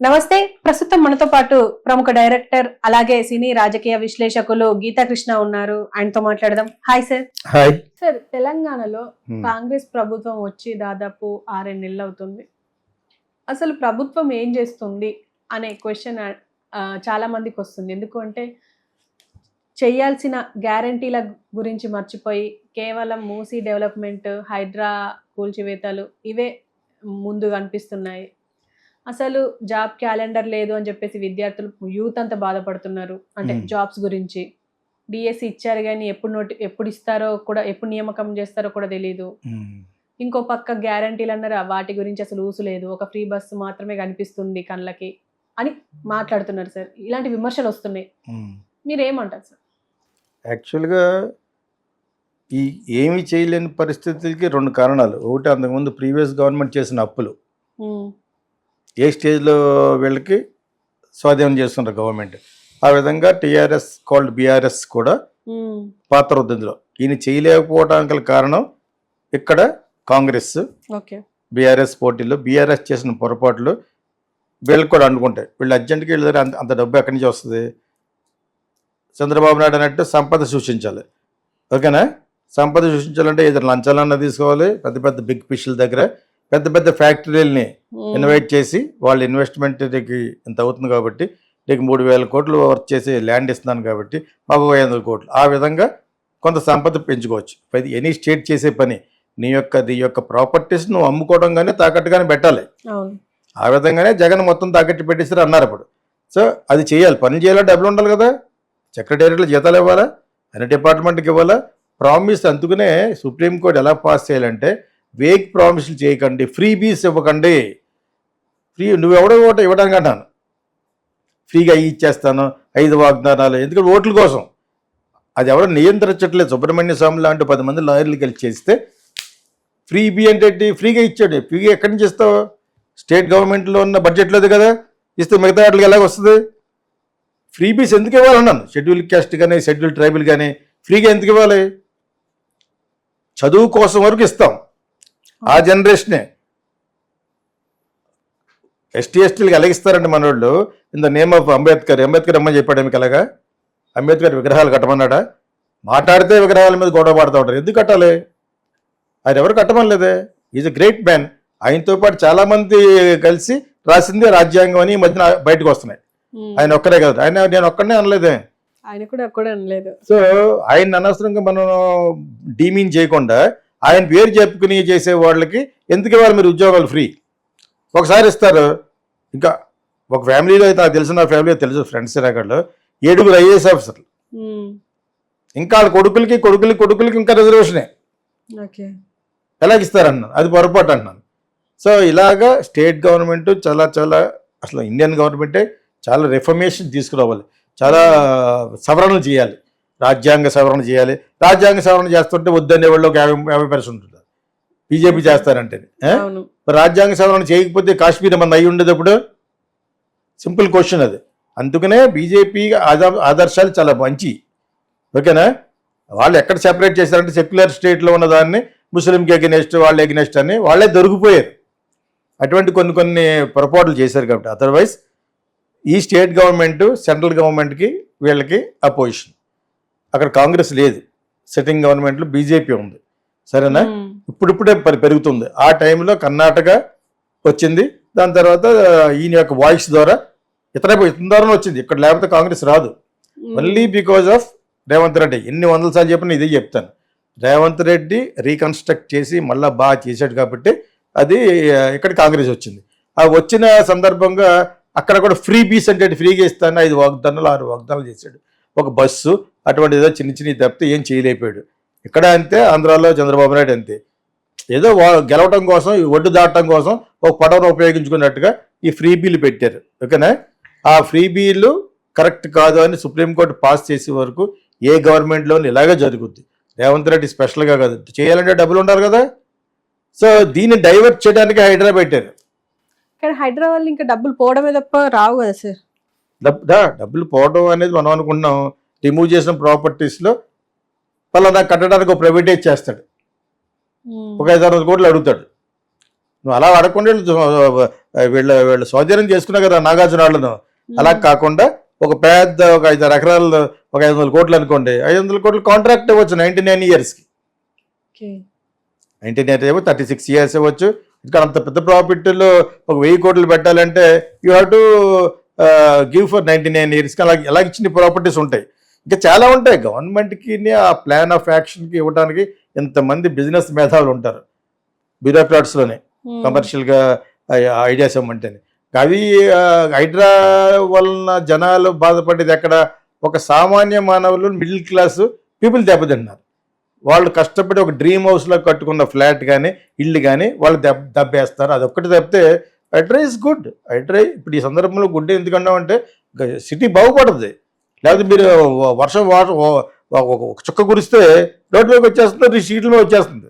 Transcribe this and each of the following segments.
నమస్తే. ప్రస్తుతం మనతో పాటు ప్రముఖ డైరెక్టర్ అలాగే సినీ రాజకీయ విశ్లేషకులు గీతా కృష్ణ ఉన్నారు. ఆయనతో మాట్లాడదాం. Hi sir. హాయ్ సార్, తెలంగాణలో కాంగ్రెస్ ప్రభుత్వం వచ్చి దాదాపు 6 నెలలు అవుతుంది. అసలు ప్రభుత్వం ఏం చేస్తుంది అనే క్వశ్చన్ చాలా మందికి వస్తుంది. ఎందుకంటే చేయాల్సిన గ్యారంటీల గురించి మర్చిపోయి కేవలం మూసీ డెవలప్మెంట్, హైడ్రా కూల్చివేతలు ఇవే ముందు కనిపిస్తున్నాయి. అసలు జాబ్ క్యాలెండర్ లేదు అని చెప్పేసి విద్యార్థులు, యూత్ అంతా బాధపడుతున్నారు. అంటే జాబ్స్ గురించి డిఎస్సి ఇచ్చారు కానీ ఎప్పుడు ఇస్తారో కూడా, ఎప్పుడు నియామకం చేస్తారో కూడా తెలియదు. ఇంకో పక్క గ్యారంటీలు అన్నారు, వాటి గురించి అసలు ఊసు లేదు. ఒక ఫ్రీ బస్సు మాత్రమే కనిపిస్తుంది కళ్ళకి అని మాట్లాడుతున్నారు సార్. ఇలాంటి విమర్శలు వస్తున్నాయి. మీరేమంటారు సార్? యాక్చువల్గా ఈ ఏమీ చేయలేని పరిస్థితులకి 2 కారణాలు. ఒకటి, అంతకుముందు ప్రీవియస్ గవర్నమెంట్ చేసిన అప్పులు ఏ స్టేజ్లో వీళ్ళకి స్వాధీనం చేస్తున్నారు గవర్నమెంట్. ఆ విధంగా టీఆర్ఎస్ కాల్డ్ బీఆర్ఎస్ కూడా పాత్ర ఉంది ఇందులో. ఈయన చేయలేకపోవడానికి గల కారణం ఇక్కడ కాంగ్రెస్ బీఆర్ఎస్ పోటీల్లో బీఆర్ఎస్ చేసిన పొరపాట్లు వీళ్ళకి కూడా అనుకుంటాయి. వీళ్ళు అర్జెంట్గా వెళ్ళారు, అంత డబ్బు ఎక్కడి నుంచి వస్తుంది? చంద్రబాబు నాయుడు అన్నట్టు సంపద సృష్టించాలి. ఓకేనా? సంపద సృష్టించాలంటే ఏదైనా లంచాలన్నా తీసుకోవాలి. పెద్ద పెద్ద బిగ్ ఫిష్ల దగ్గర పెద్ద పెద్ద ఫ్యాక్టరీలని ఇన్వైట్ చేసి వాళ్ళ ఇన్వెస్ట్మెంట్కి ఇంత అవుతుంది కాబట్టి నీకు 3,000 కోట్లు వర్క్ చేసి ల్యాండ్ ఇస్తున్నాను కాబట్టి మాకు 500 కోట్లు. ఆ విధంగా కొంత సంపద పెంచుకోవచ్చు. ఎనీ స్టేట్ చేసే పని నీ యొక్క ప్రాపర్టీస్ నువ్వు అమ్ముకోవడం కానీ తాకట్టుగానే పెట్టాలి. ఆ విధంగానే జగన్ మొత్తం తాకట్టు పెట్టేసారు అన్నారు అప్పుడు. సో అది చేయాలి, పని చేయాలంటే డబ్బులు ఉండాలి కదా. సెక్రటేరియట్లో జీతాలు ఇవ్వాలా, అన్ని డిపార్ట్మెంట్కి ఇవ్వాలా. ప్రామిస్ అందుకునే సుప్రీంకోర్టు ఎలా పాస్ చేయాలంటే, వేక్ ప్రామిస్లు చేయకండి, ఫ్రీ బీస్ ఇవ్వకండి. నువ్వెవడో ఓటు ఇవ్వడానికి అంటాను, ఫ్రీగా ఇచ్చేస్తాను 5 వాగ్దానాలు. ఎందుకంటే ఓట్ల కోసం అది ఎవడో నియంత్రించట్లేదు. సుబ్రహ్మణ్య స్వామి లాంటి 10 మంది లాయర్లు కలిసి చేస్తే ఫ్రీ బీ అంటే ఫ్రీగా ఇచ్చాడు. ఫ్రీగా ఎక్కడి నుంచి ఇస్తావు? స్టేట్ గవర్నమెంట్లో ఉన్న బడ్జెట్లోది కదా ఇస్తే, మిగతా వాటికి ఎలాగ వస్తుంది? ఫ్రీ బీస్ ఎందుకు ఇవ్వాలన్నాను. షెడ్యూల్ క్యాస్ట్ కానీ షెడ్యూల్ ట్రైబల్ కానీ ఫ్రీగా ఎందుకు ఇవ్వాలి? చదువు కోసం వరకు ఇస్తాం. ఆ జనరేషనే ఎస్టీలకు ఎలాగిస్తారండి మన వాళ్ళు. In the name of Ambedkar అమ్మని చెప్పాడు. మీకు అలాగా అంబేద్కర్ విగ్రహాలు కట్టమన్నాడా? మాట్లాడితే విగ్రహాల మీద గొడవ పడుతూ ఉంటారు. ఎందుకు కట్టాలి? ఆయన ఎవరు కట్టమనలేదే. Is a great man. ఆయనతో పాటు చాలామంది కలిసి రాసిందే రాజ్యాంగం అని ఈ మధ్యన బయటకు వస్తున్నాయి. ఆయన ఒక్కరే కదా, నేను ఒక్కడనే అనలేదే. ఆయన కూడా ఒక్కడే అనలేదు. సో ఆయన అనవసరంగా మనం డీమీన్ చేయకుండా ఆయన పేరు చెప్పుకుని చేసే వాళ్ళకి ఎందుకు ఇవ్వాలి మీరు ఉద్యోగాలు? ఫ్రీ ఒకసారి ఇస్తారు. ఇంకా ఒక ఫ్యామిలీలో అయితే నాకు తెలిసిన ఫ్యామిలీలో తెలుసు, ఫ్రెండ్స్ రేఖల్లో 7 ఐఏఎస్ ఆఫీసర్లు. ఇంకా వాళ్ళ కొడుకులకి ఇంకా రిజర్వేషనే. ఎలాగిస్తారన్నాను, అది పొరపాటు అంటున్నాను. సో ఇలాగా స్టేట్ గవర్నమెంట్ చాలా అసలు ఇండియన్ గవర్నమెంటే చాలా రిఫర్మేషన్ తీసుకురావాలి, చాలా సవరణలు చేయాలి, రాజ్యాంగ సవరణ చేయాలి. రాజ్యాంగ సవరణ చేస్తుంటే వద్దనే వాళ్ళు ఒక 50% ఉంటుంది. బీజేపీ చేస్తారంటే రాజ్యాంగ సవరణ చేయకపోతే కాశ్మీర్ మంది అయి ఉండేది అప్పుడు. సింపుల్ క్వశ్చన్ అది. అందుకనే బీజేపీ ఆదర్శాలు చాలా మంచి. ఓకేనా? వాళ్ళు ఎక్కడ సెపరేట్ చేశారంటే సెక్యులర్ స్టేట్లో ఉన్న దాన్ని ముస్లింకి ఎగ్నెస్ట్, వాళ్ళు ఎగ్నెస్ట్ అని వాళ్ళే దొరికిపోయారు. అటువంటి కొన్ని పొరపాట్లు చేశారు కాబట్టి. అదర్వైజ్ ఈ స్టేట్ గవర్నమెంట్ సెంట్రల్ గవర్నమెంట్కి వీళ్ళకి అపోజిషన్. అక్కడ కాంగ్రెస్ లేదు, సిట్టింగ్ గవర్నమెంట్లో బీజేపీ ఉంది. సరేనా? ఇప్పుడిప్పుడే పెరుగుతుంది. ఆ టైంలో కర్ణాటక వచ్చింది. దాని తర్వాత ఈయన యొక్క వాయిస్ ద్వారా ఇతర ద్వారా వచ్చింది. ఇక్కడ లేకపోతే కాంగ్రెస్ రాదు. Only because of Revanth Reddy. ఎన్ని 100 సార్లు చెప్పినా ఇదే చెప్తాను. రేవంత్ రెడ్డి రీకన్స్ట్రక్ట్ చేసి మళ్ళీ బాగా చేశాడు కాబట్టి అది ఇక్కడ కాంగ్రెస్ వచ్చింది. ఆ వచ్చిన సందర్భంగా అక్కడ కూడా ఫ్రీ బీస్ అంటే ఫ్రీగా ఇస్తాను 5 వాగ్దానాలు 6 వాగ్దానాలు చేశాడు. ఒక బస్సు అటువంటి ఏదో చిన్న తప్పితే ఏం చేయలేకపోయాడు. ఇక్కడ అంతే, ఆంధ్రాలో చంద్రబాబు నాయుడు అంతే. ఏదో గెలవటం కోసం, ఒడ్డు దాటడం కోసం ఒక పడవను ఉపయోగించుకున్నట్టుగా ఈ ఫ్రీ బీలు పెట్టారు. ఓకేనా? ఆ ఫ్రీ బీలు కరెక్ట్ కాదు అని సుప్రీంకోర్టు పాస్ చేసే వరకు ఏ గవర్నమెంట్లోనూ ఇలాగే జరుగుద్ది. రేవంత్ రెడ్డి స్పెషల్గా కాదు, చేయాలంటే డబ్బులు ఉండాలి కదా. సో దీన్ని డైవర్ట్ చేయడానికి హైడ్రా పెట్టారు. కానీ హైదరాబాద్ ఇంకా డబ్బులు పోవడమే తప్ప రావు కదా సార్. డబ్బులు పోవడం అనేది మనం అనుకుంటున్నాం. రిమూవ్ చేసిన ప్రాపర్టీస్లో పలానా కట్టడానికి ఒక ప్రైవేటైజ్ చేస్తాడు, ఒక 500 కోట్లు అడుగుతాడు. నువ్వు అలా అడగకుండా వీళ్ళు స్వాధీనం చేసుకున్నా కదా నాగార్జున వాళ్ళను. అలా కాకుండా ఒక పెద్ద ఒక 5 ఎకరాలు ఒక 500 కోట్లు అనుకోండి, 500 కోట్లు కాంట్రాక్ట్ ఇవ్వచ్చు 99 ఇయర్స్కి. 99 ఏమో 36 ఇయర్స్ ఇవ్వచ్చు. ఇంకా అంత పెద్ద ప్రాఫిట్లో ఒక 1000 కోట్లు పెట్టాలంటే you have to give for 99 ఇయర్స్కి. అలా ఇచ్చిన ప్రాపర్టీస్ ఉంటాయి. ఇంకా చాలా ఉంటాయి. గవర్నమెంట్కి ఆ ప్లాన్ ఆఫ్ యాక్షన్కి ఇవ్వడానికి ఇంతమంది బిజినెస్ మేధావులు ఉంటారు బ్యూరోక్రాట్స్లోనే, కమర్షియల్గా ఐడియాస్ ఇవ్వమంటేనే. అవి హైడ్రా వలన జనాలు బాధపడేది ఎక్కడ? ఒక సామాన్య మానవులు, మిడిల్ క్లాస్ పీపుల్ దెబ్బతింటున్నారు. వాళ్ళు కష్టపడి ఒక డ్రీమ్ హౌస్లో కట్టుకున్న ఫ్లాట్ కానీ ఇల్లు కానీ వాళ్ళు దెబ్బేస్తారు. అది ఒక్కటి తప్పితే హైడ్రా ఇస్ గుడ్. హైడ్రా ఇప్పుడు ఈ సందర్భంలో గుడ్ ఎందుకన్నామంటే సిటీ బాగుపడుతుంది. లేకపోతే మీరు వర్షం ఒక చుక్క కురిస్తే రోడ్లోకి వచ్చేస్తుంది, స్ట్రీట్లో వచ్చేస్తుంది.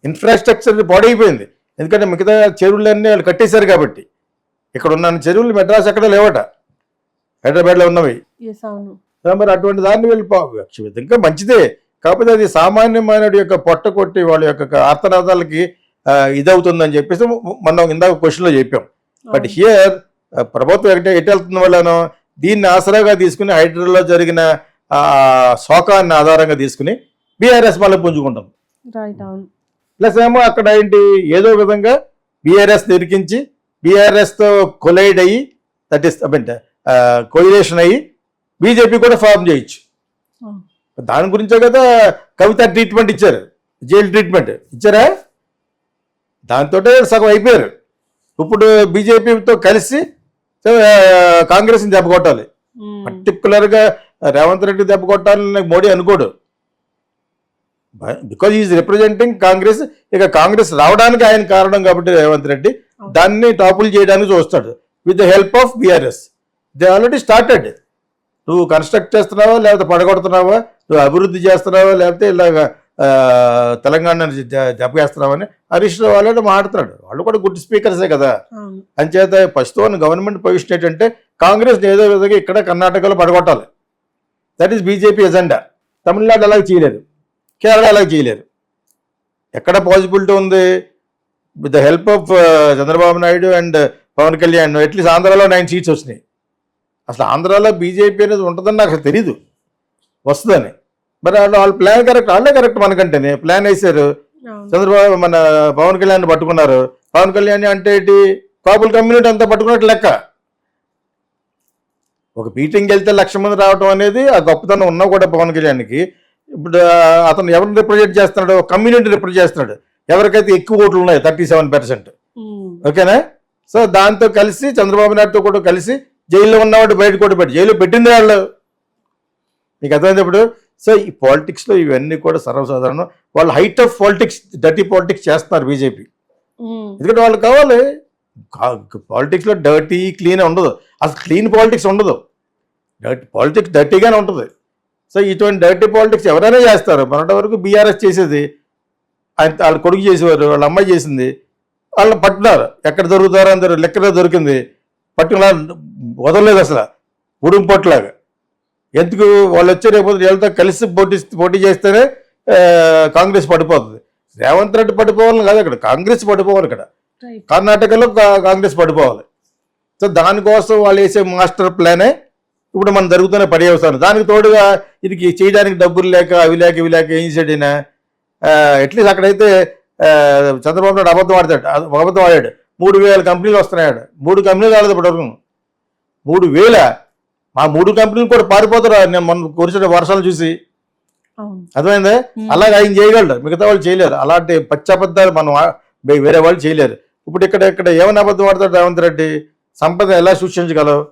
ఇన్ఫ్రాస్ట్రక్చర్ పాడైపోయింది. ఎందుకంటే మిగతా చెరువులన్నీ వాళ్ళు కట్టేశారు కాబట్టి. ఇక్కడ ఉన్న చెరువులు మెడ్రాస్ ఎక్కడ లేవట, హైదరాబాద్లో ఉన్నవి. మరి అటువంటి దాన్ని వీళ్ళు ఇంకా మంచిదే. కాకపోతే అది సామాన్యమైన యొక్క పొట్ట కొట్టి వాళ్ళ యొక్క ఆర్తనాదాలకి ఇదవుతుందని చెప్పేసి మనం ఇందాక క్వశ్చన్లో చెప్పాం. బట్ హియర్ ప్రభుత్వం ఎటు వెళ్తున్న వాళ్ళను దీన్ని ఆసరాగా తీసుకుని హైడ్రాలో జరిగిన శోకాన్ని ఆధారంగా తీసుకుని బీఆర్ఎస్ మళ్ళీ పుంజుకుంటాం. ప్లస్ ఏమో అక్కడ ఏంటి ఏదో విధంగా బీఆర్ఎస్ నిరికించి బీఆర్ఎస్తో కొలైడ్ అయ్యి దట్ ఈస్ కోయిలేషన్ అయ్యి బీజేపీ కూడా ఫార్మ్ చేయొచ్చు. దాని గురించే కదా కవిత ట్రీట్మెంట్ ఇచ్చారు, జైలు ట్రీట్మెంట్ ఇచ్చారా? దాంతో సగం అయిపోయారు. ఇప్పుడు బీజేపీతో కలిసి కాంగ్రెస్ని దెబ్బ కొట్టాలి. పర్టికులర్గా రేవంత్ రెడ్డి దెబ్బ కొట్టాలని మోడీ అనుకోడు. Because is representing Congress. ఇక కాంగ్రెస్ రావడానికి ఆయన కారణం కాబట్టి రేవంత్ రెడ్డి దాన్ని టాపుల్ చేయడానికి చూస్తాడు with the help of BRS. They already started. నువ్వు కన్స్ట్రక్ట్ చేస్తున్నావా లేకపోతే పడగొడుతున్నావా, నువ్వు అభివృద్ధి చేస్తున్నావా లేకపోతే ఇలాగ తెలంగాణని దెబ్బేస్తున్నావని హరీష్ రావు ఆల్రెడీ మాట్లాడుతున్నాడు. వాళ్ళు కూడా గుడ్ స్పీకర్సే కదా. అంచేత ప్రస్తుతం గవర్నమెంట్ పొజిషన్ ఏంటంటే కాంగ్రెస్ ఏదో విధంగా ఇక్కడ కర్ణాటకలో పడగొట్టాలి. That is BJP agenda. Tamil Nadu అలాగే చేయలేరు, కేరళ అలాగే చేయలేరు. ఎక్కడ పాసిబిలిటీ ఉంది? With the help of Chandrababu Naidu and Pawan Kalyan at least ఆంధ్రాలో 9 సీట్స్ వచ్చినాయి. అసలు ఆంధ్రాలో బీజేపీ అనేది ఉంటుందని నాకు అసలు తెలీదు, వస్తుందని. మరి వాళ్ళ ప్లాన్ కరెక్ట్, వాళ్ళే కరెక్ట్ మనకంటేనే ప్లాన్ వేశారు. చంద్రబాబు మన పవన్ కళ్యాణ్ పట్టుకున్నారు. పవన్ కళ్యాణ్ అంటే ఏంటి? కాపుల కమ్యూనిటీ అంతా పట్టుకున్నట్టు లెక్క. ఒక మీటింగ్కి వెళ్తే 1,00,000 మంది రావడం అనేది ఆ గొప్పతనం ఉన్నా కూడా పవన్ కళ్యాణ్కి. ఇప్పుడు అతను ఎవరిని రిప్రజెంట్ చేస్తున్నాడు? కమ్యూనిటీ రిప్రజెంట్ చేస్తున్నాడు. ఎవరికైతే ఎక్కువ ఓట్లు ఉన్నాయి 37%. ఓకేనా? సో దాంతో కలిసి చంద్రబాబు నాయుడుతో కూడా కలిసి జైల్లో ఉన్నవాడు బయట కూడా పెట్టి జైల్లో పెట్టింది వాళ్ళు. మీకు అర్థమైంది ఇప్పుడు. సో ఈ పాలిటిక్స్లో ఇవన్నీ కూడా సర్వసాధారణం. వాళ్ళు height of politics, dirty politics చేస్తున్నారు బీజేపీ. ఎందుకంటే వాళ్ళు కావాలి. పాలిటిక్స్లో డర్టీ క్లీన్ ఉండదు, అసలు క్లీన్ పాలిటిక్స్ ఉండదు. పాలిటిక్స్ డర్టీగానే ఉంటుంది. సో ఇటువంటి డర్టీ పాలిటిక్స్ ఎవరైనా చేస్తారు. మొన్నటి వరకు బీఆర్ఎస్ చేసేది, ఆయన వాళ్ళ కొడుకు చేసేవారు, వాళ్ళ అమ్మాయి చేసింది. వాళ్ళని పట్టున్నారు. ఎక్కడ దొరుకుతారో అందరూ లెక్కలో దొరికింది. పట్టుకున్నా వదలలేదు అసలు, ఉడుం పొట్లాగా. ఎందుకు? వాళ్ళు వచ్చే రేపు వీళ్ళతో కలిసి పోటీ చేస్తేనే కాంగ్రెస్ పడిపోతుంది. రేవంత్ రెడ్డి పడిపోవాలని కాదు, ఇక్కడ కాంగ్రెస్ పడిపోవాలి. ఇక్కడ కర్ణాటకలో కాంగ్రెస్ పడిపోవాలి. సో దానికోసం వాళ్ళు వేసే మాస్టర్ ప్లానే ఇప్పుడు మనం జరుగుతున్న పర్యవసానం. దానికి తోడుగా ఇది చేయడానికి డబ్బులు లేక ఇవి లేక ఏం చేసాడు? అట్లీస్ట్ అక్కడైతే చంద్రబాబు నాయుడు అబద్ధం ఆడాడు. 3,000 కంపెనీలు వస్తున్నాడు. 3 కంపెనీలు రాలేదు ఇప్పటివరకు. 3,000. ఆ 3 కంపెనీలు కూడా పారిపోతారు నేను మొన్న కురిసిన వర్షాలు చూసి. అర్థమైందే? అలాగే ఆయన చేయగలడు, మిగతా వాళ్ళు చేయలేరు. అలాంటి పచ్చబద్ధాలు మనం వేరే వాళ్ళు చేయలేరు. ఇప్పుడు ఇక్కడ ఏమైనా అబద్ధం ఆడతాడు రేవంత్ రెడ్డి? సంపద ఎలా సృష్టించగలవు?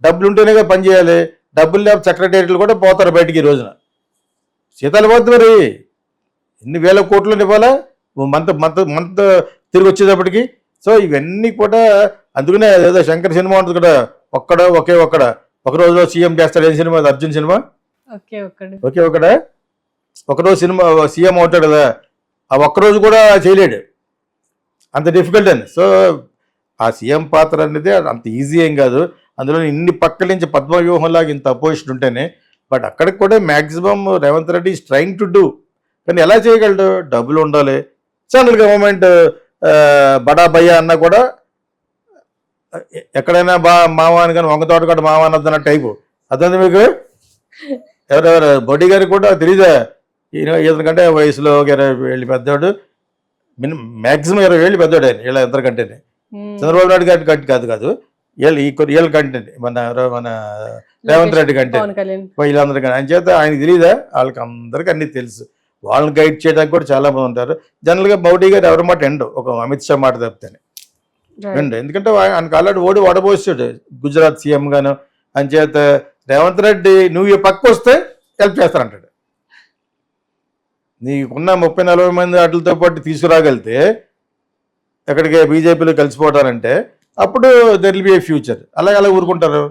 డబ్బులు ఉంటేనే పని చేయాలి. డబ్బులు లేకపోతే సెక్రటేరియట్లు కూడా పోతారు బయటికి ఈ రోజున. సీతాలు పోతుంది మరి. ఎన్ని వేల కోట్లు ఇవ్వాలా మంత్ తిరిగి వచ్చేటప్పటికి. సో ఇవన్నీ కూడా అందుకనే ఏదో శంకర్ సినిమా ఉంటుంది కూడా, ఒకే ఒక రోజులో సీఎం చేస్తాడు. ఏం సినిమా? అర్జున్ సినిమా. ఒకరోజు సినిమా సీఎం అవుతాడు కదా, ఆ ఒక్కరోజు కూడా చేయలేడు, అంత డిఫికల్ట్ అని. సో ఆ సీఎం పాత్ర అనేది అంత ఈజీ ఏం కాదు. అందులో ఇన్ని పక్కల నుంచి పద్మవ్యూహంలాగా ఇంత అపోజిషన్ ఉంటేనే. బట్ అక్కడికి కూడా maximum Revanth Reddy is trying to do. కానీ ఎలా చేయగలడు? డబ్బులు ఉండాలి. సెంట్రల్ గవర్నమెంట్ బడా భయ్యా అన్నా కూడా ఎక్కడైనా మావా అని కానీ వంగ తోట కూడా మావా అనొద్దన్న టైపు అర్థం మీకు. ఎవరెవరు బొడ్డి గారికి కూడా తెలీదా ఇతనికంటే వయసులో 20 ఏళ్ళు పెద్దవాడు, మ్యాక్సిమం 20 ఏళ్ళు పెద్దవాడు ఆయన వీళ్ళ ఇద్దరికంటేనే. చంద్రబాబు నాయుడు గారి కంటే కాదు వీళ్ళ కంటే మన రేవంత్ రెడ్డి కంటే వీళ్ళందరికీ ఆయన చేత ఆయనకి తెలియదా, వాళ్ళకి అందరికీ అన్నీ తెలుసు. వాళ్ళని గైడ్ చేయడానికి కూడా చాలా మంది ఉంటారు. జనరల్గా మోడీ గారు ఎవరి మాట ఎండు, ఒక అమిత్ షా మాట తప్పితేనే ఎండు. ఎందుకంటే ఆయనకు ఆల్రెడీ వడబోసాడు గుజరాత్ సీఎం గాను. అని చేత రేవంత్ రెడ్డి నువ్వు పక్క వస్తే హెల్ప్ చేస్తానంటాడు. నీకున్న 30-40 మంది వాటితో పాటు తీసుకురాగలితే ఎక్కడికి బీజేపీలో కలిసిపోవటానంటే అప్పుడు there will be A future. అలా ఊరుకుంటారు.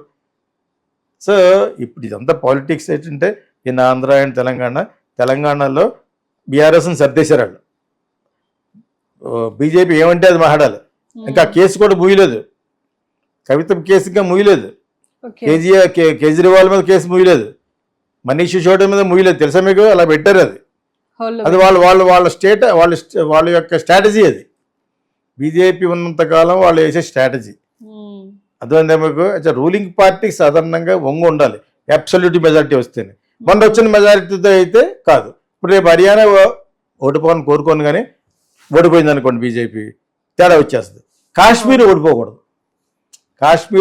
సో ఇప్పుడు ఇదంతా పాలిటిక్స్ ఏంటంటే ఈయన ఆంధ్ర అండ్ తెలంగాణలో బీఆర్ఎస్ని సర్దేశారు వాళ్ళు. బీజేపీ ఏమంటే అది మాట్లాడాలి. ఇంకా కేసు కూడా ముయ్యలేదు, కవిత కేసు ఇంకా ముయ్యలేదు, కేజ్రీవాల్ మీద కేసు ముయ్యలేదు, మనీష్ సిసోడియా మీద ముయ్యలేదు. తెలుసా మీకు? అలా పెట్టారు. అది వాళ్ళ యొక్క స్ట్రాటజీ. అది బీజేపీ ఉన్నంతకాలం వాళ్ళు వేసే స్ట్రాటజీ. అర్థమైందా మీకు? రూలింగ్ పార్టీకి సాధారణంగా వంగు ఉండాలి, అబ్సల్యూట్ మెజారిటీ వస్తేనే. మొన్న వచ్చిన మెజారిటీతో అయితే కాదు. ఇప్పుడు రేపు హర్యానా ఓడిపోవాలని కోరుకోను, కానీ ఓడిపోయింది అనుకోండి బీజేపీ, తేడా వచ్చేస్తుంది. కాశ్మీర్ ఓడిపోకూడదు. కాశ్మీర్